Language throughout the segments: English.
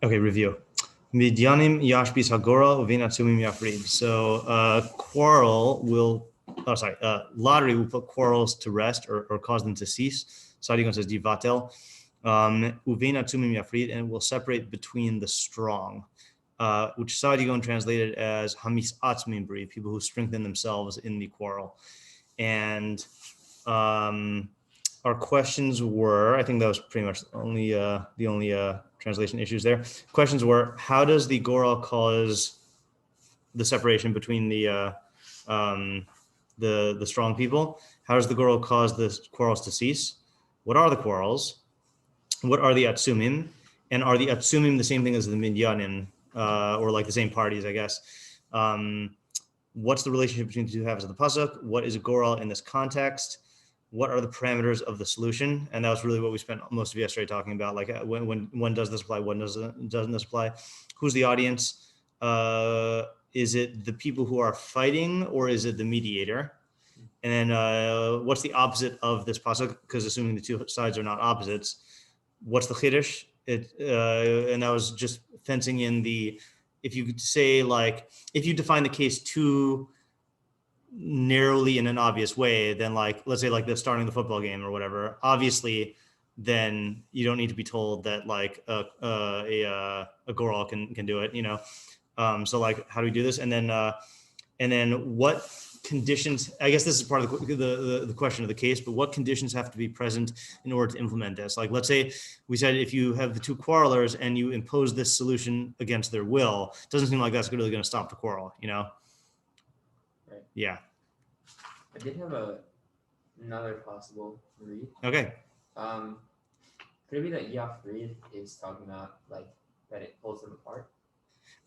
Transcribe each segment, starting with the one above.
Okay, review. Midyanim yashbis hagora uvin atsumim yafrid. So lottery will put quarrels to rest or cause them to cease. Sadigon says divatel. Uvin atsumim yafrid, and will separate between the strong, which Sadigon translated as hamis atzmim bri, people who strengthen themselves in the quarrel. And our questions were, I think that was pretty much the only translation issues there. Questions were, how does the goral cause the separation between the strong people? How does the goral cause the quarrels to cease? What are the quarrels? What are the atsumim? And are the atsumim the same thing as the midyanim, or like the same parties, I guess? What's the relationship between the two halves of the pasuk? What is a goral in this context? What are the parameters of the solution? And that was really what we spent most of yesterday talking about. Like when does this apply? When doesn't this apply? Who's the audience? Is it the people who are fighting, or is it the mediator? And then what's the opposite of this pasuk? Because assuming the two sides are not opposites, what's the chiddush? And that was just fencing in the, if you could say, like, if you define the case too narrowly in an obvious way, then, like, let's say like the starting the football game or whatever, obviously then you don't need to be told that like a goral can do it, you know. So like, how do we do this? And then what conditions, I guess this is part of the question of the case, but what conditions have to be present in order to implement this? Like, let's say we said if you have the two quarrelers and you impose this solution against their will, it doesn't seem like that's really going to stop the quarrel, you know? Right. Yeah. I did have another possible read. Okay. Could it be that Yafrid is talking about like that it pulls them apart?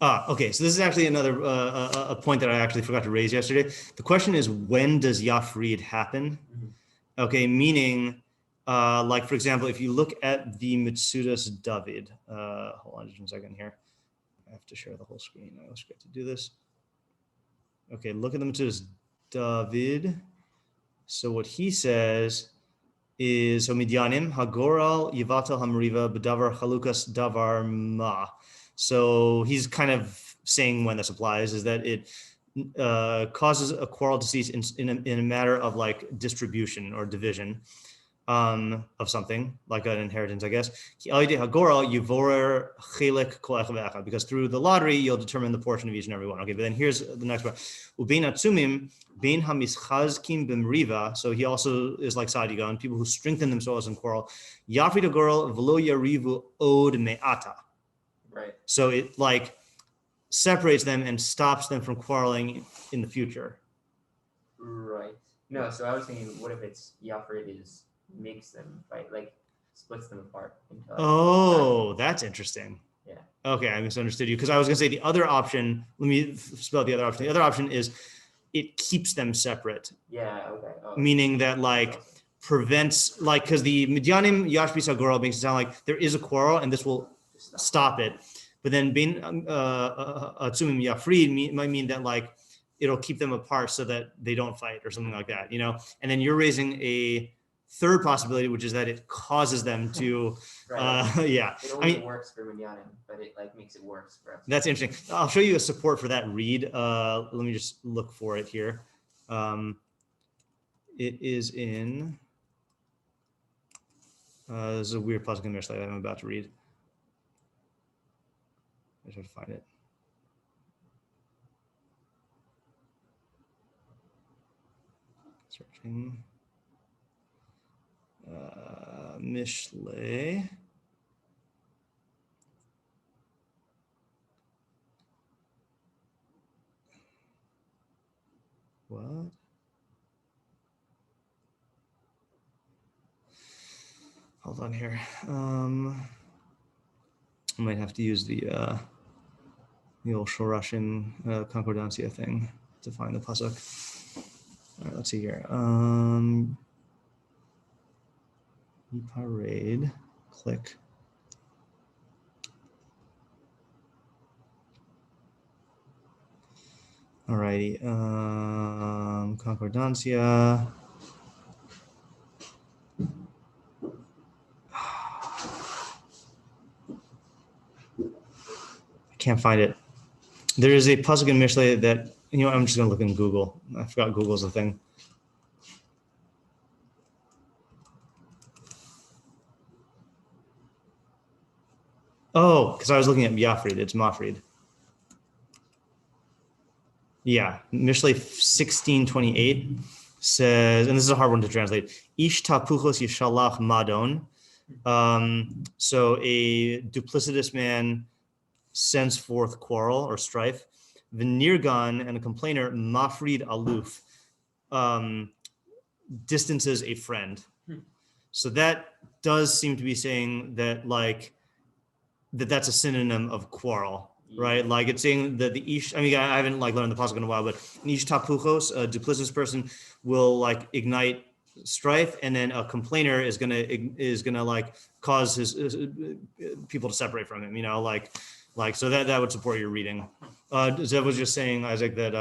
Okay, so this is actually another a point that I actually forgot to raise yesterday. The question is, when does Yafrid happen? Mm-hmm. Okay, meaning, like, for example, if you look at the Mitzudas David, hold on just 1 second here. I have to share the whole screen. I always forget to do this. Okay, look at the Mitzudas David. So what he says is, so Midyanim, Hagoral, Yivatel Hamriva, Bedavar Chalukas Davar Ma. So he's kind of saying when this applies is that it causes a quarrel to cease in a matter of like distribution or division of something, like an inheritance, I guess. Because through the lottery, you'll determine the portion of each and every one. Okay, but then here's the next part. So he also is like Sadigan, people who strengthen themselves in quarrel. Right. So it like separates them and stops them from quarreling in the future. Right. No, so I was thinking, what if it's Yafrid makes them fight, like splits them apart into like, that's interesting. Yeah. Okay, I misunderstood you because I was gonna say the other option. Let me spell the other option. The other option is it keeps them separate. Yeah. Okay. Meaning that like prevents, like, because the Midyanim Yashbi Sagora makes it sound like there is a quarrel and this will stop it. But then Bin Atsumim Yafrid might mean that like it'll keep them apart so that they don't fight or something like that, you know? And then you're raising a third possibility, which is that it causes them to, yeah. It only works for Midyanim, but it like makes it worse for us. That's interesting. I'll show you a support for that read. Let me just look for it here. It is in, this is a weird pasuk in Mishlei that I'm about to read. I just have to find it. Searching. Mishlei. What? Hold on here. I might have to use the old Shorashim Concordancia thing to find the pasuk. All right, let's see here. Parade, click. Alrighty, Concordancia. can't find it. There is a pasuk in Mishlei that, I'm just going to look in Google. I forgot Google's a thing. Oh, because I was looking at Yafrid. It's Mafrid. Yeah, Mishlei 16:28 says, and this is a hard one to translate, Ish tapuchos yishalach madon. So a duplicitous man sends forth quarrel or strife. V'nirgan, and a complainer, mafrid aluf, distances a friend. So that does seem to be saying that that's a synonym of quarrel. Right, like it's saying that the ish. I mean, I haven't learned the pasuk in a while, but ish tapuchos, a duplicitous person, will ignite strife, and then a complainer is gonna cause his people to separate from him. So that would support your reading. Zev was just saying, Isaac, that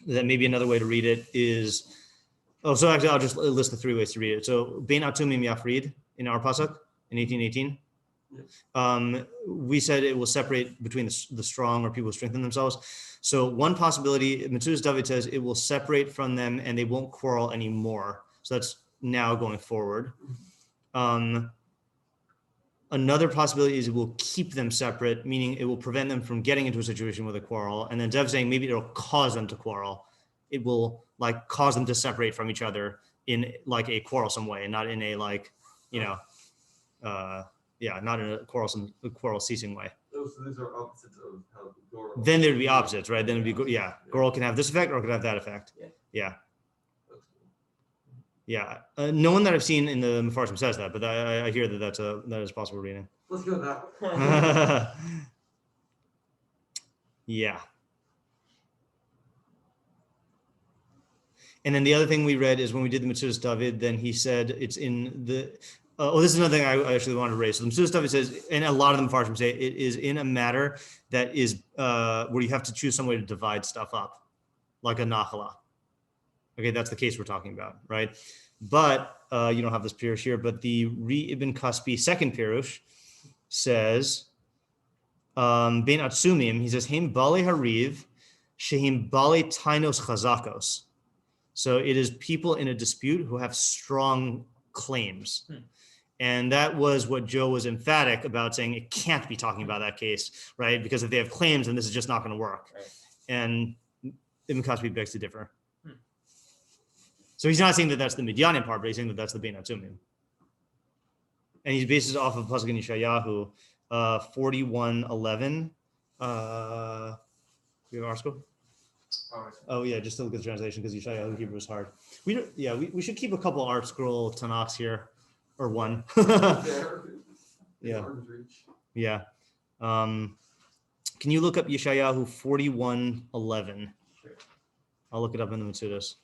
that maybe another way to read it is. Oh, so actually, I'll just list the 3 ways to read it. So bein atumim yafrid in our pasuk in 18:18. We said it will separate between the strong, or people who strengthen themselves. So one possibility, Metzudas David says, it will separate from them and they won't quarrel anymore. So that's now going forward. Another possibility is it will keep them separate, meaning it will prevent them from getting into a situation with a quarrel. And then Dev's saying maybe it'll cause them to quarrel. It will cause them to separate from each other in a quarrelsome way, not in a not in a quarrel ceasing way. Oh, so these are opposites of how Goral. Then there'd be opposites, right? Then it'd be Goral can have this effect or it could have that effect. Yeah. No one that I've seen in the Mefarshim says that, but I hear that that is possible reading. Let's go that way. Yeah. And then the other thing we read is when we did the Metzudas David, then he said it's in the. This is another thing I actually wanted to raise. So the Metzudas David says, and a lot of them Mefarshim say, it is in a matter that is where you have to choose some way to divide stuff up, like a nachala. Okay, that's the case we're talking about, right? But you don't have this pirush here, but the Ibn Kaspi second pirush says, Bein Atsumim, he says, Heim Bale Hariv, Shehim Bale Tainos Chazakos. So it is people in a dispute who have strong claims. And that was what Joe was emphatic about, saying it can't be talking about that case, right? Because if they have claims, then this is just not going to work. Right. And Ibn Kaspi begs to differ. So he's not saying that that's the Midyanim part, but he's saying that that's the Bein Atzumim. And he bases it off of Pasuk in Yeshayahu 41:11. We have article? Oh yeah, just to look at the translation because Yeshayahu Hebrew is hard. We should keep a couple art scroll Tanakhs here, or one. Yeah. Yeah. Can you look up Yeshayahu 41:11? Sure. I'll look it up in the Metzudas.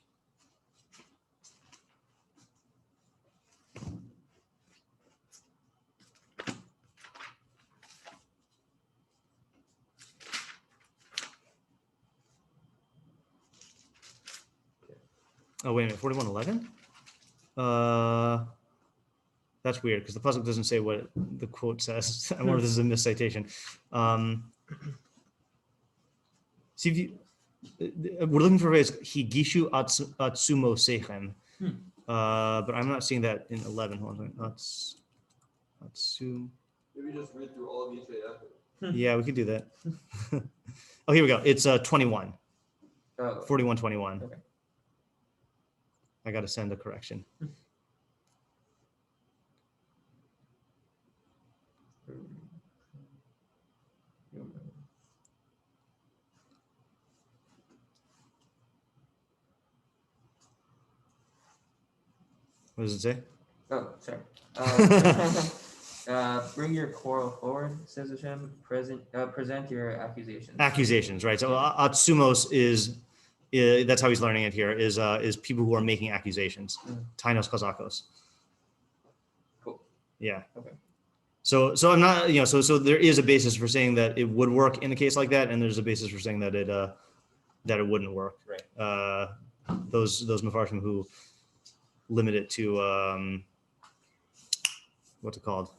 Oh, wait a minute, 41:11? That's weird because the pasuk doesn't say what the quote says. I wonder if this is a miscitation. See, if you, we're looking for a phrase, higishu atsumo seichem. But I'm not seeing that in 11. Hold on. Atsum. Maybe just read through all of Yeshayahu. Yeah, we could do that. Oh, here we go. It's 21. 41:21. Okay. I got to send a correction. What does it say? Oh, sorry. Bring your quarrel forward, says Hashem. Present your accusations. Accusations, right? So atsumos is that's how he's learning it here. Is people who are making accusations. Tainos chazakos. Cool. Yeah. Okay. So I'm not, so there is a basis for saying that it would work in a case like that, and there's a basis for saying that it wouldn't work. Right. Those Mefarshim who limit it to what's it called?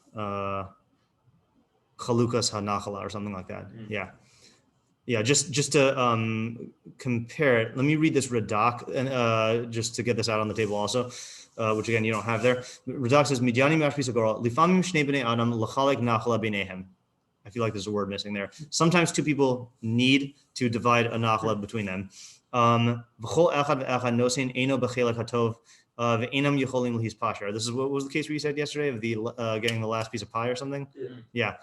chalukas hanachala or something like that. Yeah, just to compare it, let me read this Radak, and just to get this out on the table also, which again you don't have there. Radak says, Midyanim mashbis agora, lifamim shnei bnei adam l'chalek nachala b'neihem. I feel like there's a word missing there. Sometimes two people need to divide a nachla between them. V'chol echad v'echad nosein eino b'chelek hatov v'einam yicholim l'his pasher. This is what was the case we said yesterday of the getting the last piece of pie or something? Yeah.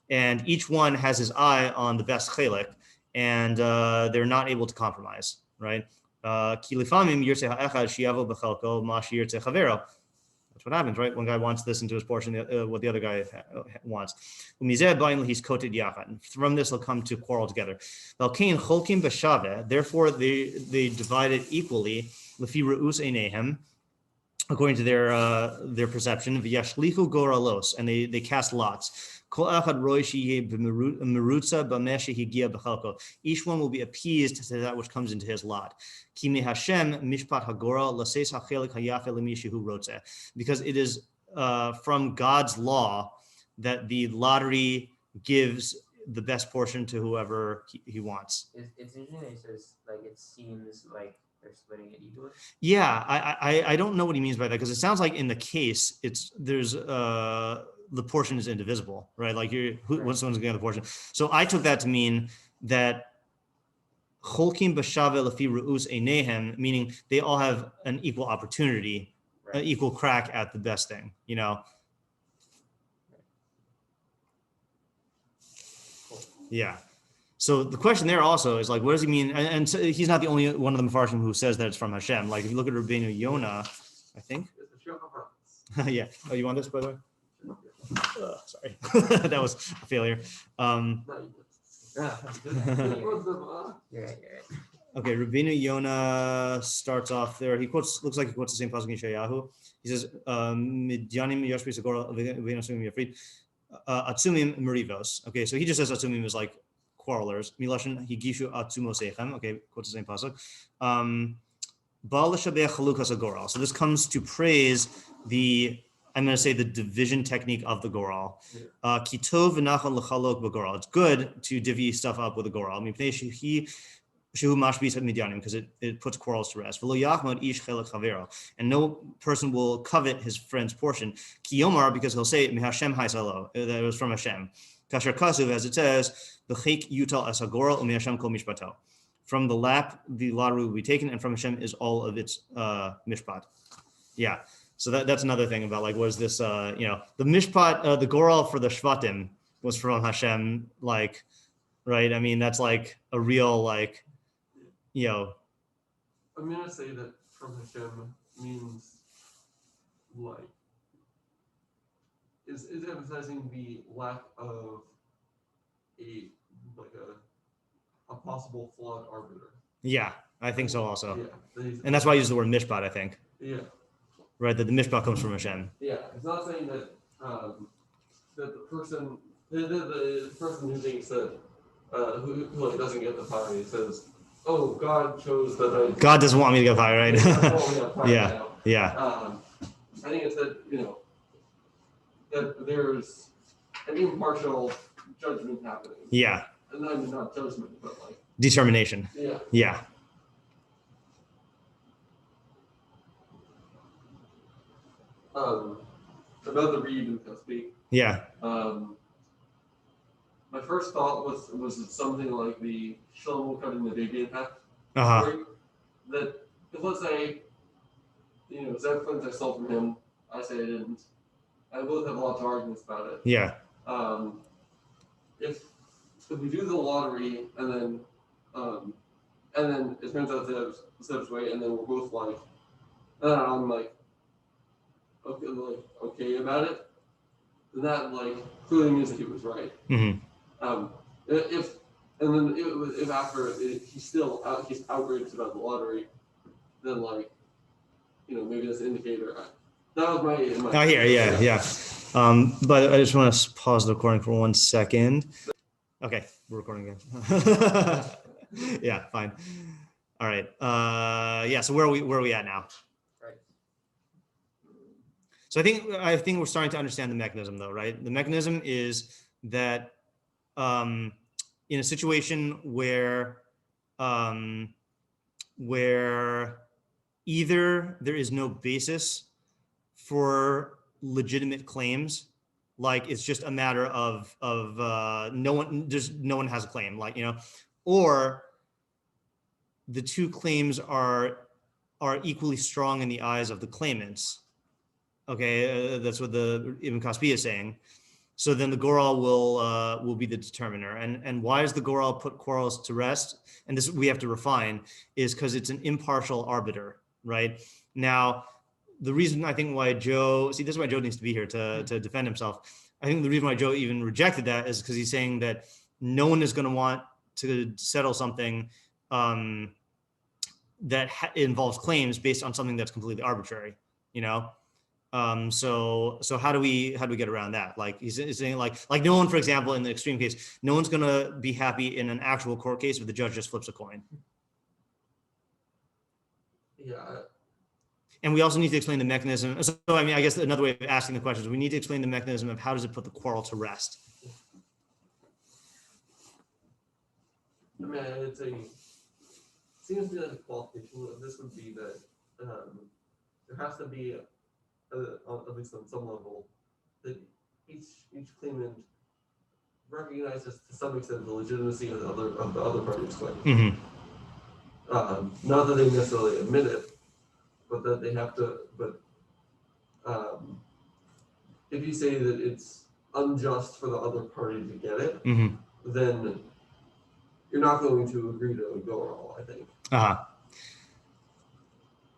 And each one has his eye on the best chelek, and they're not able to compromise, right? Ki lifamim yirtzeh ha'echad shiavo b'chelko ma sheyirtzeh chavero. That's what happens, right? One guy wants this into his portion, what the other guy wants. From this, they'll come to quarrel together. Therefore, they divide it equally, according to their perception. And they cast lots. Each one will be appeased to that which comes into his lot. Because it is from God's law that the lottery gives the best portion to whoever he wants. It's interesting that he says, like, it seems like they're splitting it equally. Yeah, I don't know what he means by that, because it sounds like in the case there's the portion is indivisible, right? Like when someone's getting the portion. So I took that to mean that cholkim b'shave lefi ru'us einehem, meaning they all have an equal opportunity, an equal crack at the best thing, you know? Cool. Yeah. So the question there also is like, what does he mean? And so he's not the only one of the Mefarshim who says that it's from Hashem. Like if you look at Rבינו Yona, I think. Yeah. Oh, you want this, by the way? Sorry, that was a failure. You're right. Okay, Rבינו Yona starts off there. Looks like he quotes the same pasuk in Yeshayahu. He says, "Midyanim yoshbi sagora v'enosumim yafrid atzumim merivos." Okay, so he just says atzumim is like quarrelers. Milashin higishu atzumosechem. Okay, quotes the same pasuk. Ba'al l'shabech chalukas agora. So this comes to praise I'm going to say the division technique of the goral. Kitov v'nachon l'chalok b'goral. It's good to divvy stuff up with a goral. Because it puts quarrels to rest. And no person will covet his friend's portion. Kiyomar, because he'll say Hashem haisalo, that it was from Hashem. Kasher kasuv, as it says, b'chik yutal as hagoral u'mihashem kol mishpato. From the lap, the lottery will be taken, and from Hashem is all of its mishpat. Yeah. So that's another thing about like, was this, the mishpat, the goral for the shvatim was from Hashem, like, right? I mean, that's like a real, like, I'm going to say that from Hashem means like, is emphasizing the lack of a possible flawed arbiter. Yeah, I think so also. Yeah. And that's why I use the word mishpat, I think. Yeah. Right, that the mishpat comes from Hashem. Yeah, it's not saying that that the person who thinks that who like doesn't get the pie says, "Oh, God chose that I." God doesn't want me to get pie, right? Yeah. I think it's that that there's an impartial judgment happening. Yeah. And I mean not judgment, but like determination. Yeah. Yeah. About the reed and Kespy. Yeah. My first thought was something like the Shlomo cutting the baby in half. That if let's say, Zeb claims I stole from him, I say I didn't. I both have lots of arguments about it. Yeah. If we do the lottery and then it turns out Zeb's way, and then we're both like, I'm like, okay about it, then that like clearly means that he was right. Mm-hmm. If after he's outraged about the lottery, then like maybe that's an indicator. That was my. Oh, here, yeah. But I just want to pause the recording for 1 second. Okay, we're recording again. Yeah, fine. All right. Yeah. So where are we at now? So I think we're starting to understand the mechanism, though, right? The mechanism is that in a situation where either there is no basis for legitimate claims, like it's just a matter of no one has a claim, like, or the two claims are equally strong in the eyes of the claimants. Okay, that's what the Ibn Kaspi is saying. So then the Goral will be the determiner. And why does the Goral put quarrels to rest? And this we have to refine, is because it's an impartial arbiter, right? Now, the reason I think why Joe, this is why Joe needs to be here to defend himself. I think the reason why Joe even rejected that is because he's saying that no one is going to want to settle something that involves claims based on something that's completely arbitrary, So how do we get around that? Like he's saying, like no one, for example, in the extreme case, no one's gonna be happy in an actual court case if the judge just flips a coin. Yeah. And we also need to explain the mechanism. So I mean, I guess another way of asking the question is we need to explain the mechanism of how does it put the quarrel to rest. I mean, I'd say seems to be like a qualification of this would be that there has to be at least on some level, that each claimant recognizes to some extent the legitimacy of the other party's claim. Mm-hmm. Not that they necessarily admit it, but that they have to. But if you say that it's unjust for the other party to get it, mm-hmm. then you're not going to agree to a go-all, I think.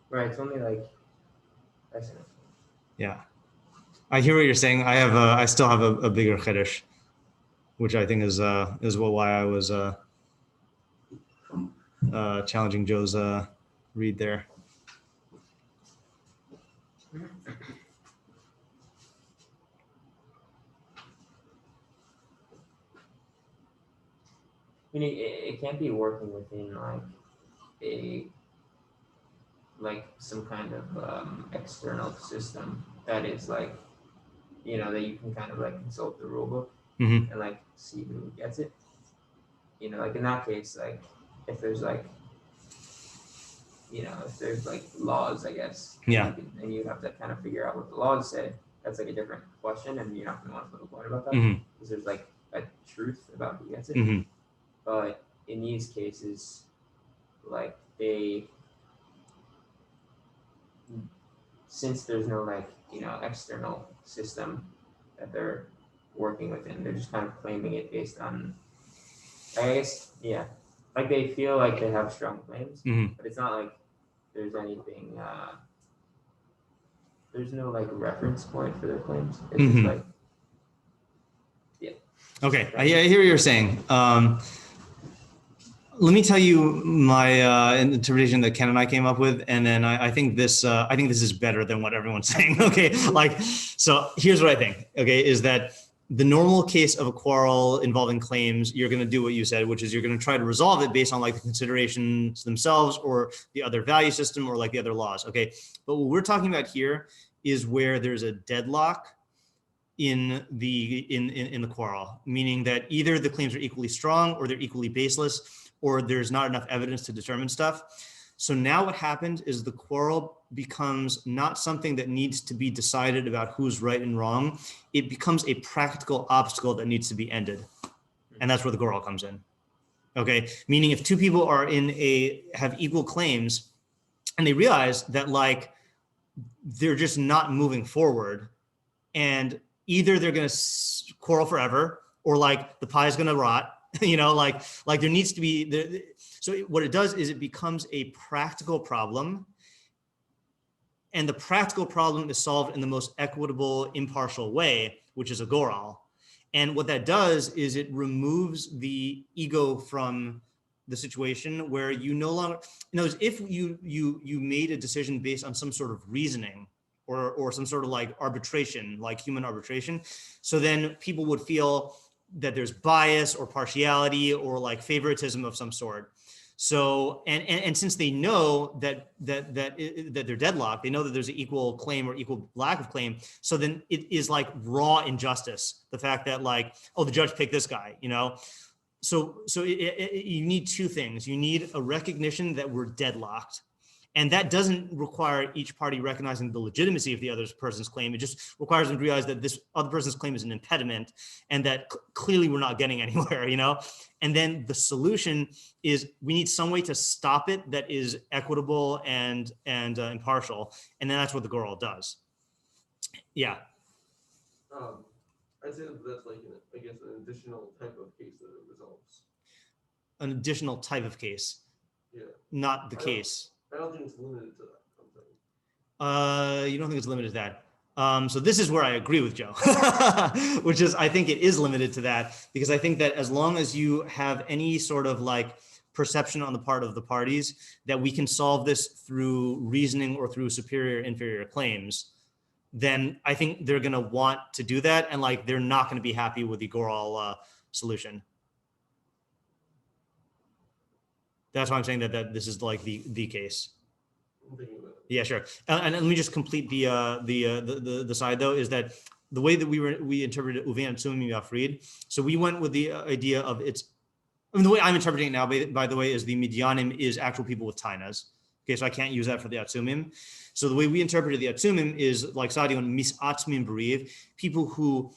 Right. It's only like. Yeah, I hear what you're saying. I still have a bigger chiddush, which I think is why I was challenging Joe's read there. I mean, it can't be working within some kind of external system that is like, that you can kind of like consult the rule book mm-hmm. and like see who gets it. Like in that case, like if there's like, if there's like laws, I guess. Yeah. And you'd have to kind of figure out what the laws say. That's like a different question, and you're not going to want to put a point about that mm-hmm. because there's like a truth about who gets it. Mm-hmm. But in these cases, like since there's no like, external system that they're working within, they're just kind of claiming it based on, I guess, yeah. Like they feel like they have strong claims, mm-hmm. but it's not like there's anything, there's no like reference point for their claims. It's mm-hmm. just like, yeah. Okay, I hear what you're saying. Let me tell you my interpretation that Ken and I came up with, and then I think this is better than what everyone's saying. Okay, so here's what I think. Okay, is that the normal case of a quarrel involving claims, you're going to do what you said, which is you're going to try to resolve it based on like the considerations themselves or the other value system or like the other laws. Okay, but what we're talking about here is where there's a deadlock in the quarrel, meaning that either the claims are equally strong or they're equally baseless, or there's not enough evidence to determine stuff. So now what happened is the quarrel becomes not something that needs to be decided about who's right and wrong. It becomes a practical obstacle that needs to be ended. And that's where the quarrel comes in. Okay, meaning if two people are have equal claims and they realize that like they're just not moving forward, and either they're going to quarrel forever or like the pie is going to rot, like there needs to be, so what it does is it becomes a practical problem, and the practical problem is solved in the most equitable, impartial way, which is a goral. And what that does is it removes the ego from the situation where you no longer, if you made a decision based on some sort of reasoning or some sort of like arbitration, like human arbitration, so then people would feel that there's bias or partiality or like favoritism of some sort. So, and since they know that they're deadlocked, they know that there's an equal claim or equal lack of claim. So then it is like raw injustice. The fact that like, oh, the judge picked this guy, you know? So you need two things. You need a recognition that we're deadlocked. And that doesn't require each party recognizing the legitimacy of the other person's claim. It just requires them to realize that this other person's claim is an impediment and that clearly we're not getting anywhere, you know? And then the solution is we need some way to stop it that is equitable and impartial. And then that's what the Quarrel does. Yeah. I'd say that's like, I guess, an additional type of case that it resolves. An additional type of case. Yeah. Not the case. I don't think it's limited to that. You don't think it's limited to that? So this is where I agree with Joe, which is I think it is limited to that because I think that as long as you have any sort of like perception on the part of the parties that we can solve this through reasoning or through superior inferior claims, then I think they're going to want to do that. And like, they're not going to be happy with the Quarrel solution. That's why I'm saying that this is like the case. Yeah, sure. And let me just complete the side though, is that the way that we interpreted Uvein Atzumim Yafrid. So we went with the idea of the way I'm interpreting it now, by the way, is the Midyanim is actual people with tainas. Okay, so I can't use that for the Atzumim. So the way we interpreted the Atzumim is like Sadion Misatzmim Berev, people who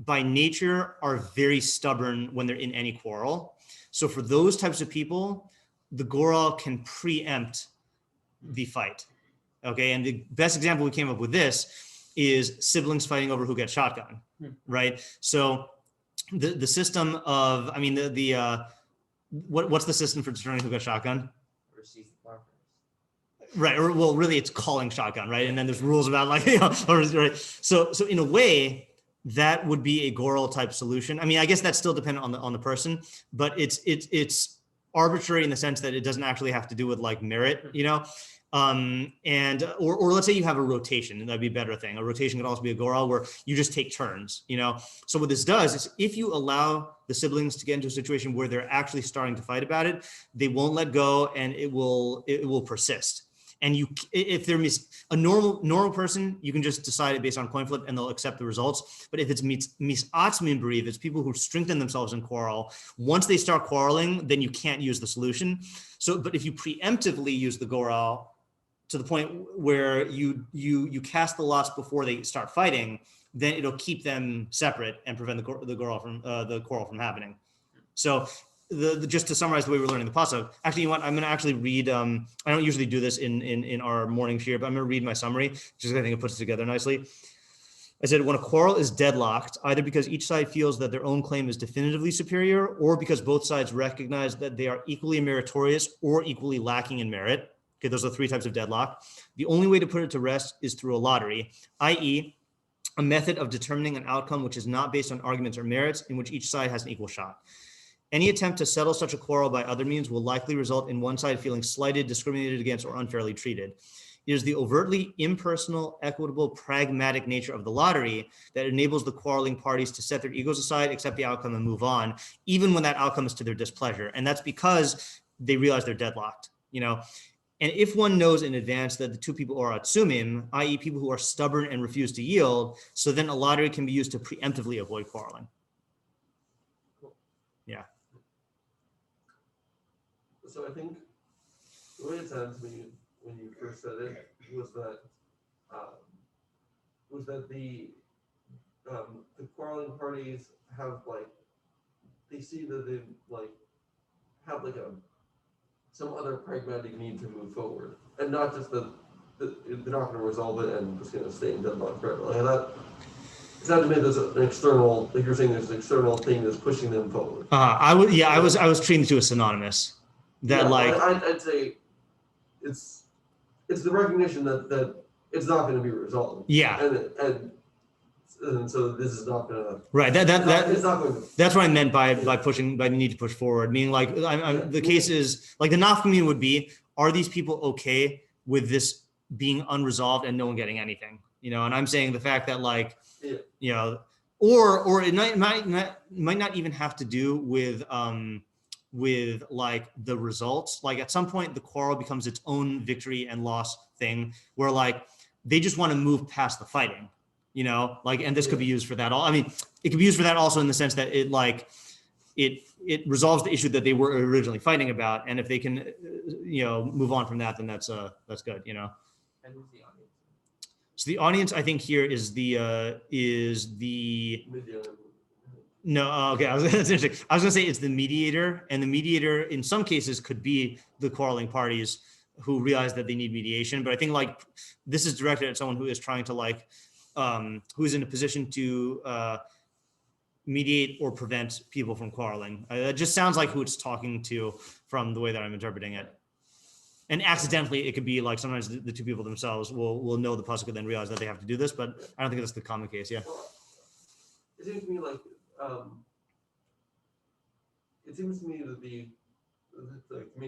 by nature are very stubborn when they're in any quarrel. So for those types of people, the Quarrel can preempt the fight. Okay, and the best example we came up with this is siblings fighting over who gets shotgun, right? So the system of, I mean, what's the system for determining who gets shotgun? Right, or well, really, it's calling shotgun, right? And then there's rules about like, you know, right? So in a way, that would be a Quarrel type solution. I mean, I guess that's still dependent on the person, but it's arbitrary in the sense that it doesn't actually have to do with like merit, you know. Or let's say you have a rotation, and that'd be a better thing. A rotation could also be a Quarrel where you just take turns, you know. So what this does is if you allow the siblings to get into a situation where they're actually starting to fight about it, they won't let go and it will persist. And if they're a normal person, you can just decide it based on coin flip and they'll accept the results. But if it's misatzmin berev, it's people who strengthen themselves in quarrel. Once they start quarreling, then you can't use the solution. So, but if you preemptively use the Quarrel to the point where you cast the lots before they start fighting, then it'll keep them separate and prevent the quarrel from happening. So. Just to summarize the way we're learning the pasuk, actually, you know what? I'm going to actually read. I don't usually do this in our morning shiur, but I'm going to read my summary, just I think it puts it together nicely. I said, when a quarrel is deadlocked, either because each side feels that their own claim is definitively superior, or because both sides recognize that they are equally meritorious or equally lacking in merit. Okay, those are three types of deadlock. The only way to put it to rest is through a lottery, i.e., a method of determining an outcome which is not based on arguments or merits, in which each side has an equal shot. Any attempt to settle such a quarrel by other means will likely result in one side feeling slighted, discriminated against, or unfairly treated. It is the overtly impersonal, equitable, pragmatic nature of the lottery that enables the quarreling parties to set their egos aside, accept the outcome, and move on, even when that outcome is to their displeasure. And that's because they realize they're deadlocked, you know? And if one knows in advance that the two people are atzumim, i.e. people who are stubborn and refuse to yield, so then a lottery can be used to preemptively avoid quarreling. Yeah. So I think the way it sounds to me when you first said it was that the quarreling parties have like, they see that they like have like some other pragmatic need to move forward, and not just that they're not going to resolve it and just going to stay in deadlock forever. Like that. It's not to me there's an external, like you're saying, there's an external thing that's pushing them forward. I was treating the two as synonymous. That, yeah, like I'd say it's the recognition that it's not going to be resolved. Yeah, and so this is not going to. Right. It's not going to. That's what I meant by the need to push forward. Meaning, like, the case is like the nafkamina would be: are these people okay with this being unresolved and no one getting anything? You know, and I'm saying the fact that like, yeah, you know, or it might not even have to do with with like the results. Like at some point, the quarrel becomes its own victory and loss thing, where like they just want to move past the fighting, you know, like, and this could be used for that. I mean, it could be used for that also in the sense that it resolves the issue that they were originally fighting about, and if they can, move on from that, then that's good, you know. And who's the audience? So the audience, I think here is the no, okay. That's interesting. I was gonna say it's the mediator, and the mediator in some cases could be the quarreling parties who realize that they need mediation. But I think like this is directed at someone who is trying to like, who is in a position to mediate or prevent people from quarreling. That just sounds like who it's talking to from the way that I'm interpreting it. And accidentally, it could be like sometimes the two people themselves will know the pasuk and then realize that they have to do this. But I don't think that's the common case. Yeah. Well, it seems to me like. It seems to me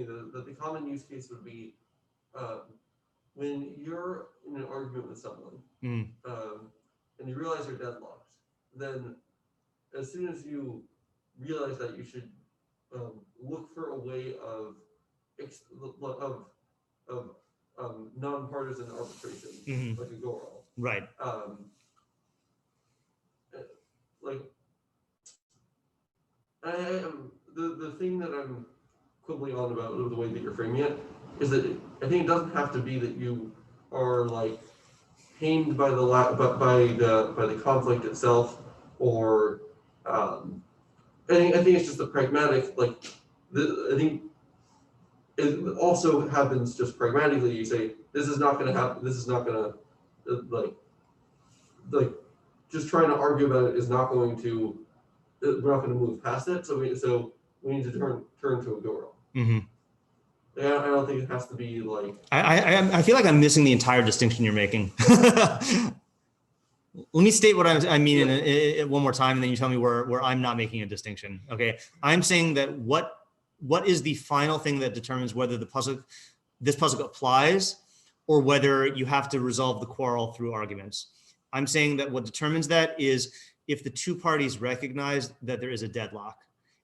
that the common use case would be when you're in an argument with someone and you realize you're deadlocked. Then, as soon as you realize that, you should look for a way of non-partisan arbitration, like a go-all. Right. The thing that I'm quibbling on about the way that you're framing it is that I think it doesn't have to be that you are like pained by the conflict itself, or I think it's just the pragmatic, like I think it also happens just pragmatically. You say this is not going to happen. This is not going to like just trying to argue about it is not going to. We're not going to move past it. So we need to turn to a go-all. Mm-hmm. Yeah, I don't think it has to be like. I feel like I'm missing the entire distinction you're making. Let me state what I mean in one more time, and then you tell me where I'm not making a distinction. Okay, I'm saying that what is the final thing that determines whether this pasuk applies, or whether you have to resolve the quarrel through arguments. I'm saying that what determines that is if the two parties recognize that there is a deadlock.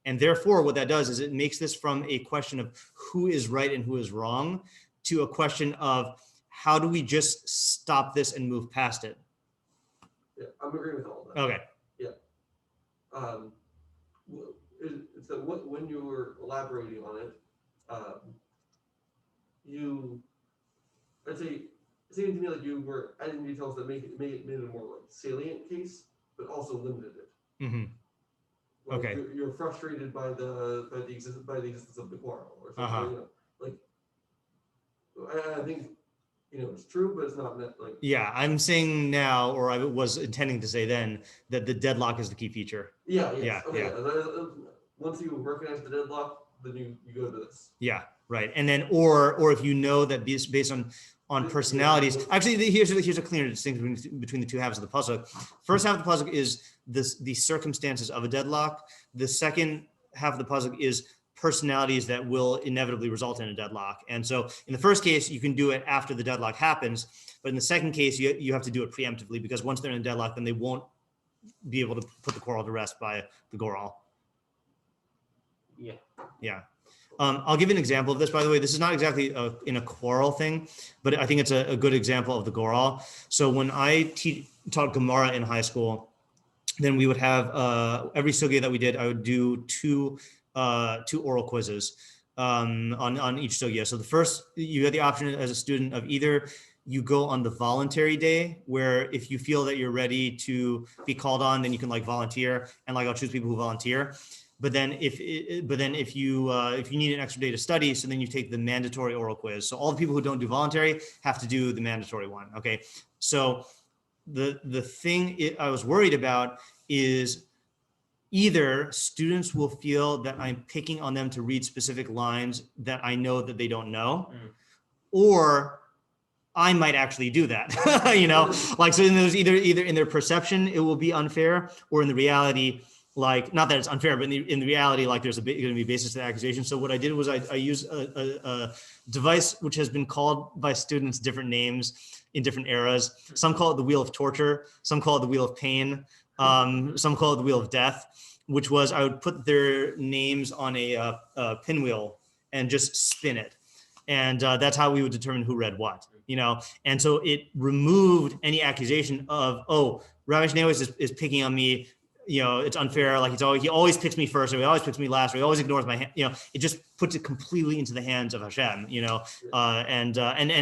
And therefore, what that does is it makes this from a question of who is right and who is wrong to a question of how do we just stop this and move past it? Yeah, I'm agreeing with all of that. Okay. Yeah. So when you were elaborating on it, I'd say it seemed to me like you were adding details that made it a more like salient case, but also limited it. Mm-hmm. Like Okay. You're frustrated by the existence of the quarrel or something. Like I think it's true, but it's not like. Yeah, I'm saying now, or I was intending to say then, that the deadlock is the key feature. Yeah. Yes. Yeah. Okay. Yeah. Once you recognize the deadlock, then you go to this. Yeah. Right. And then, or if you know that based on personalities. Actually, here's a clear distinction between the two halves of the pasuk. First half of the pasuk is the circumstances of a deadlock. The second half of the pasuk is personalities that will inevitably result in a deadlock. And so in the first case, you can do it after the deadlock happens. But in the second case, you have to do it preemptively, because once they're in a deadlock, then they won't be able to put the quarrel to rest by the goral. Yeah. Yeah. I'll give you an example of this, by the way. This is not exactly in a quarrel thing, but I think it's a good example of the goral. So when I taught Gemara in high school, then we would have every sugya that we did, I would do two oral quizzes on each sugya. So the first, you had the option as a student of either you go on the voluntary day, where if you feel that you're ready to be called on, then you can like volunteer, and like I'll choose people who volunteer. But then if you need an extra day to study, so then you take the mandatory oral quiz. So all the people who don't do voluntary have to do the mandatory one. Okay. So the thing I was worried about is either students will feel that I'm picking on them to read specific lines that I know that they don't know, or I might actually do that, like, so there's either in their perception, it will be unfair, or in the reality, like, not that it's unfair, but in the reality, like there's going to be a basis to the accusation. So what I did was I used a device which has been called by students different names in different eras. Some call it the wheel of torture. Some call it the wheel of pain. Some call it the wheel of death, which was I would put their names on a pinwheel and just spin it. And that's how we would determine who read what, And so it removed any accusation of, oh, Rabbi Shnei is picking on me. It's unfair. Like he always picks me first, or he always picks me last, or he always ignores my hand. It just puts it completely into the hands of Hashem. And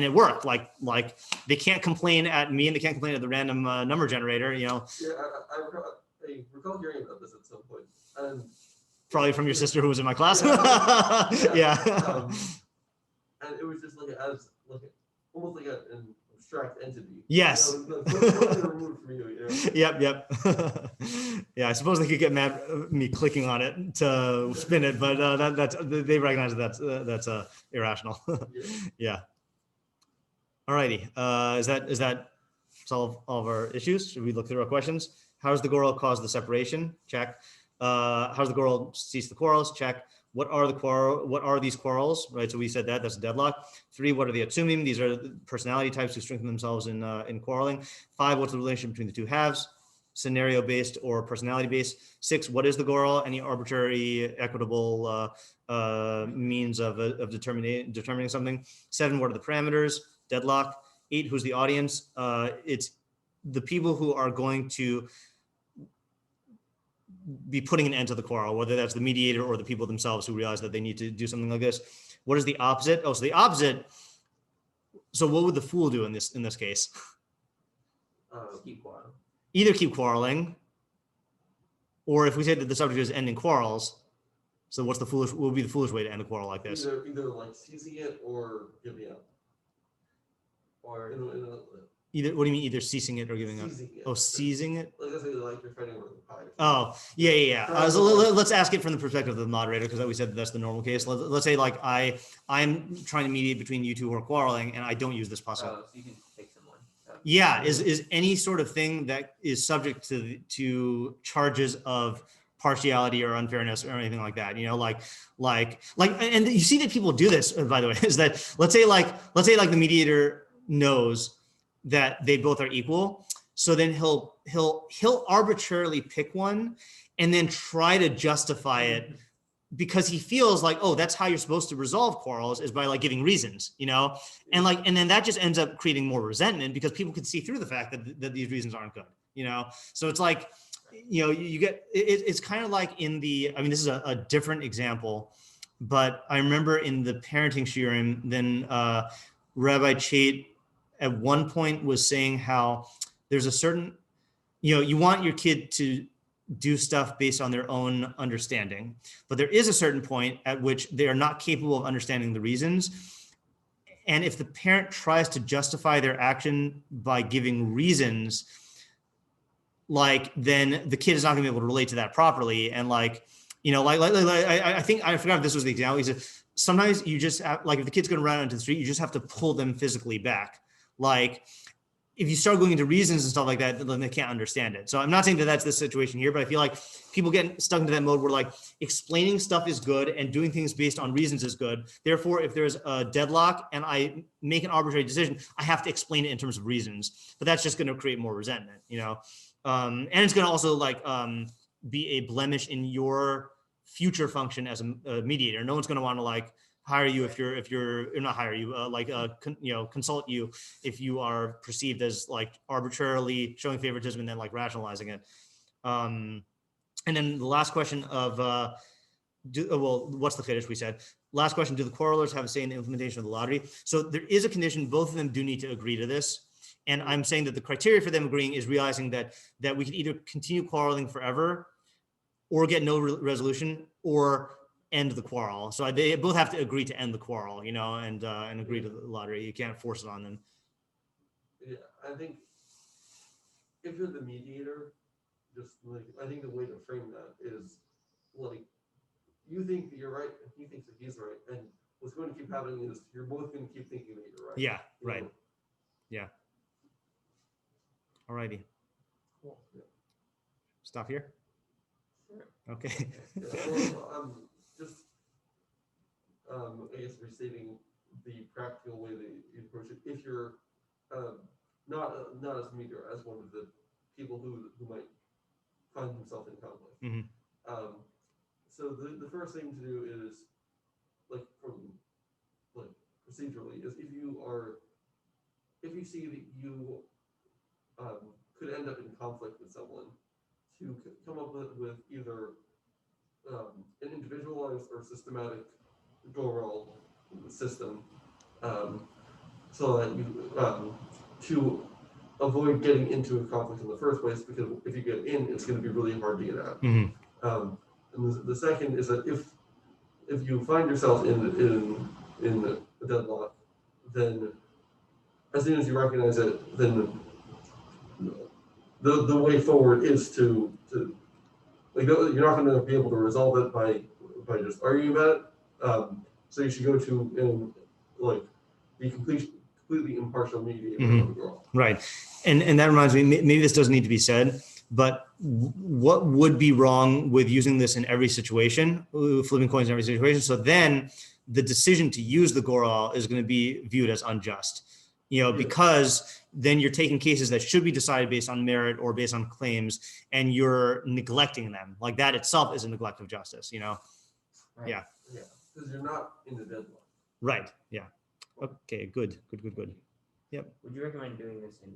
it worked. Like they can't complain at me, and they can't complain at the random number generator. Yeah, I recall hearing about this at some point. Probably from your sister who was in my class. Yeah. And it was just almost like an abstract entity. Yes. Removed from you. Yep. Yeah, I suppose they could get mad at me clicking on it to spin it, but that's they recognize that's irrational. Yeah. Alrighty. Is that solve all of our issues? Should we look through our questions? How does the Goral cause the separation? Check. How does the Goral cease the quarrels? Check. What are these quarrels? Right. So we said that's a deadlock. 3, what are the atsumim? These are the personality types who strengthen themselves in quarreling. 5, what's the relationship between the two halves? Scenario based or personality based. 6, what is the Goral? Any arbitrary, equitable means of determining something. 7, what are the parameters? Deadlock. 8, who's the audience? It's the people who are going to be putting an end to the quarrel, whether that's the mediator or the people themselves who realize that they need to do something like this. What is the opposite? Oh, so the opposite. So what would the fool do in this case? Keep quarreling. Either keep quarreling, or if we say that the subject is ending quarrels, so what would be the foolish way to end a quarrel like this? Either like seizing it or giving up. Or Either, what do you mean? Either ceasing it or giving up? Seizing it. Oh, seizing it. Like you're fighting with the pie. Oh, yeah. So let's ask it from the perspective of the moderator, because we said that's the normal case. Let's say like I'm trying to mediate between you two who are quarreling, and I don't use this puzzle. So you can pick someone. Yeah, is any sort of thing that is subject to charges of partiality or unfairness or anything like that, and you see that people do this, by the way, is that let's say the mediator knows that they both are equal, so then he'll arbitrarily pick one and then try to justify it because he feels like, oh, that's how you're supposed to resolve quarrels, is by like giving reasons, and then that just ends up creating more resentment because people can see through the fact that these reasons aren't good, so it's like, you get it's kind of like in the, I mean, this is a different example, but I remember in the parenting shiurim, then Rabbi Chait at one point was saying how there's a certain, you want your kid to do stuff based on their own understanding, but there is a certain point at which they are not capable of understanding the reasons. And if the parent tries to justify their action by giving reasons, then the kid is not gonna be able to relate to that properly. And I think, I forgot if this was the example. He said, sometimes you just have, if the kid's gonna run out into the street, you just have to pull them physically back. If you start going into reasons and stuff like that, then they can't understand it. So I'm not saying that that's the situation here, but I feel like people get stuck into that mode where explaining stuff is good and doing things based on reasons is good. Therefore, if there's a deadlock and I make an arbitrary decision, I have to explain it in terms of reasons, but that's just going to create more resentment, and it's going to also be a blemish in your future function as a mediator. No one's going to want to hire you if you're not hire you, consult you if you are perceived as arbitrarily showing favoritism and then rationalizing it. And then the last question of, what's the finish we said? Last question, do the quarrelers have a say in the implementation of the lottery? So there is a condition, both of them do need to agree to this. And I'm saying that the criteria for them agreeing is realizing that we can either continue quarreling forever or get no resolution or end the quarrel. So they both have to agree to end the quarrel, and agree to the lottery. You can't force it on them. Yeah, I think if you're the mediator, I think the way to frame that is you think that you're right, and he thinks that he's right, and what's going to keep happening is you're both going to keep thinking that you're right. Yeah, right. Yeah. Alrighty. Cool. Yeah. Stop here. Sure. Okay. Just, I guess restating the practical way that you approach it. If you're not as a mediator, as one of the people who might find himself in conflict, mm-hmm. So the first thing to do is, like procedurally, is if you see that you could end up in conflict with someone, to come up with either an individualized or systematic go-roll system, so that you to avoid getting into a conflict in the first place, because if you get in, it's going to be really hard to get out. Mm-hmm. And the second is that if you find yourself in a deadlock, then as soon as you recognize it, then the way forward is to like, you're not going to be able to resolve it by just arguing about it. So you should go to be completely impartial mediator of the girl. Right. And that reminds me, maybe this doesn't need to be said, but what would be wrong with using this in every situation, flipping coins in every situation? So then the decision to use the goral is going to be viewed as unjust, because then you're taking cases that should be decided based on merit or based on claims, and you're neglecting them. Like, that itself is a neglect of justice, Right. Yeah. Yeah, because you're not in the deadlock. Right. Yeah. Okay, good. Yep. Would you recommend doing this in